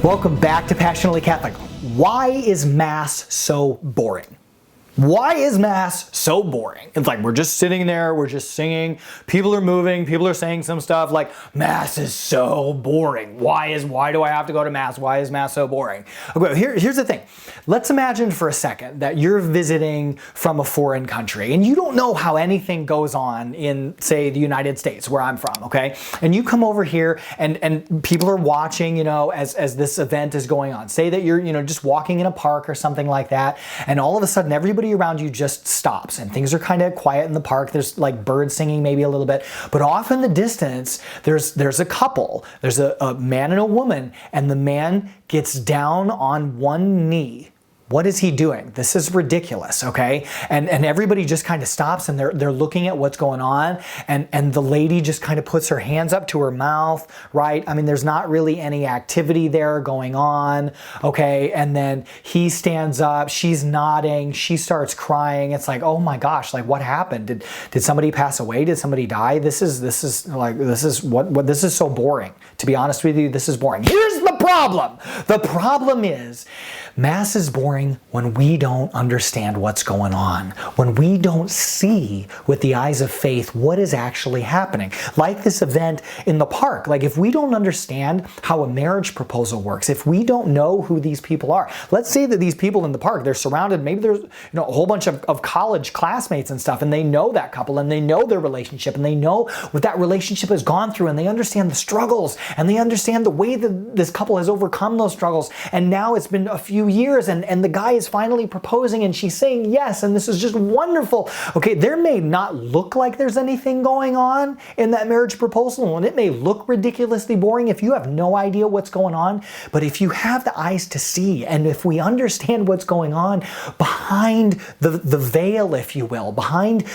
Welcome back to Passionately Catholic. Why is Mass so boring? Why is Mass so boring? It's like we're just sitting there, we're just singing, people are moving, people are saying some stuff like, Mass is so boring. Why do I have to go to Mass? Why is Mass so boring? Okay, here's the thing. Let's imagine for a second that you're visiting from a foreign country and you don't know how anything goes on in, say, the United States, where I'm from, okay? And you come over here and people are watching, you know, as this event is going on. Say that you're, you know, just walking in a park or something like that, and all of a sudden everybody around you just stops and things are kind of quiet in the park. There's like birds singing maybe a little bit, but off in the distance there's a couple. There's a man and a woman, and the man gets down on one knee. What is he doing? This is ridiculous, okay? And everybody just kind of stops and they're looking at what's going on, and the lady just kind of puts her hands up to her mouth, right? I mean, there's not really any activity there going on, okay? And then he stands up, she's nodding, she starts crying. It's like, oh my gosh, like what happened? Did somebody pass away? Did somebody die? This is so boring. To be honest with you, this is boring. Here's the problem. The problem is Mass is boring when we don't understand what's going on, when we don't see with the eyes of faith what is actually happening. Like this event in the park. Like if we don't understand how a marriage proposal works, if we don't know who these people are, let's say that these people in the park, they're surrounded, maybe there's a whole bunch of college classmates and stuff, and they know that couple and they know their relationship and they know what that relationship has gone through, and they understand the struggles and they understand the way that this couple has overcome those struggles, and now it's been a few years and the guy is finally proposing and she's saying yes, and this is just wonderful. Okay, there may not look like there's anything going on in that marriage proposal, and it may look ridiculously boring if you have no idea what's going on, but if you have the eyes to see, and if we understand what's going on behind the veil, if you will, behind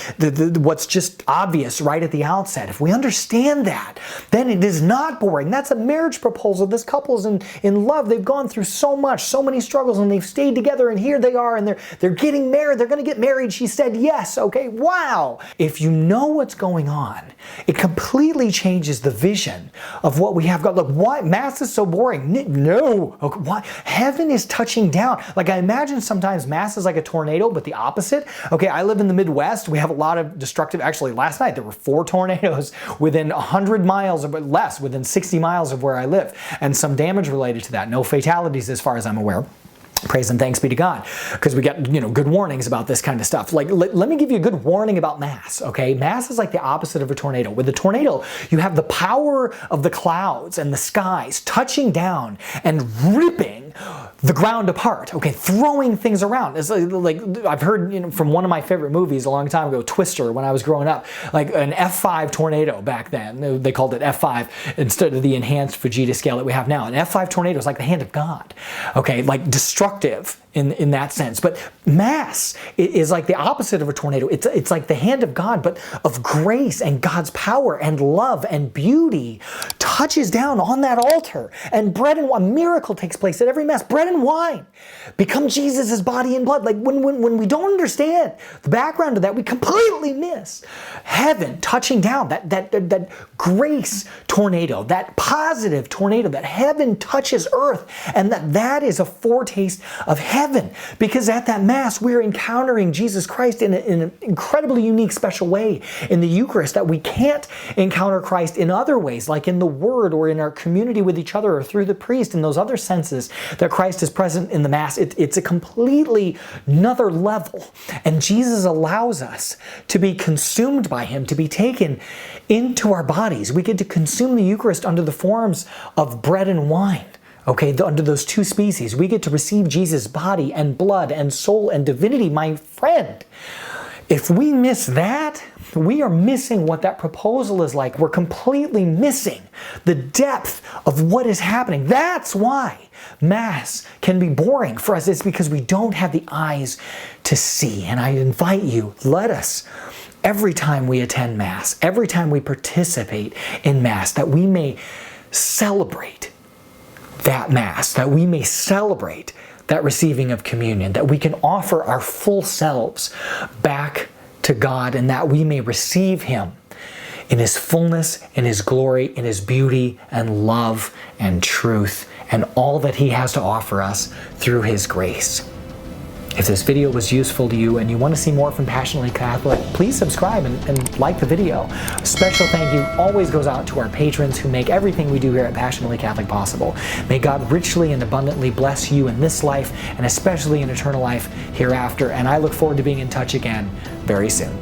what's just obvious right at the outset, if we understand that, then it is not boring. That's a marriage proposal. This couple's in love. They've gone through so much, so many struggles, and they've stayed together, and here they are, and they're getting married. They're going to get married. She said yes. Okay, wow. If you know what's going on, it completely changes the vision of what we have got. Look, why Mass is so boring? No. Okay, why? Heaven is touching down. Like I imagine sometimes Mass is like a tornado, but the opposite. Okay, I live in the Midwest. We have a lot of destructive. Actually, last night there were 4 tornadoes within 100 miles, or less, within 60 miles of where I live, and some damage related to that. No fatalities as far as I'm aware. Praise and thanks be to God, because we get, good warnings about this kind of stuff. Like, let me give you a good warning about Mass, okay? Mass is like the opposite of a tornado. With a tornado, you have the power of the clouds and the skies touching down and ripping the ground apart, okay? Throwing things around. It's like I've heard, from one of my favorite movies a long time ago, Twister, when I was growing up, like an F5 tornado back then. They called it F5 instead of the enhanced Fujita scale that we have now. An F5 tornado is like the hand of God, okay? Like destructive in that sense. But Mass is like the opposite of a tornado. It's like the hand of God, but of grace, and God's power and love and beauty touches down on that altar, and bread and wine, a miracle takes place at every Mass. Bread and wine become Jesus' body and blood. Like when we don't understand the background of that, we completely miss heaven touching down, that grace tornado, that positive tornado, that heaven touches earth, and that is a foretaste of heaven, because at that Mass we're encountering Jesus Christ in an incredibly unique, special way in the Eucharist that we can't encounter Christ in other ways, like in the Word or in our community with each other or through the priest, and those other senses that Christ is present in the Mass. It's a completely another level, and Jesus allows us to be consumed by Him, to be taken into our bodies. We get to consume the Eucharist under the forms of bread and wine. Okay, under those two species, we get to receive Jesus' body and blood and soul and divinity, my friend. If we miss that, we are missing what that proposal is like. We're completely missing the depth of what is happening. That's why Mass can be boring for us. It's because we don't have the eyes to see. And I invite you, let us, every time we attend Mass, every time we participate in Mass, that we may celebrate that Mass, that we may celebrate that receiving of communion, that we can offer our full selves back to God, and that we may receive Him in His fullness, in His glory, in His beauty and love and truth, and all that He has to offer us through His grace. If this video was useful to you and you want to see more from Passionately Catholic, please subscribe and like the video. A special thank you always goes out to our patrons who make everything we do here at Passionately Catholic possible. May God richly and abundantly bless you in this life and especially in eternal life hereafter. And I look forward to being in touch again very soon.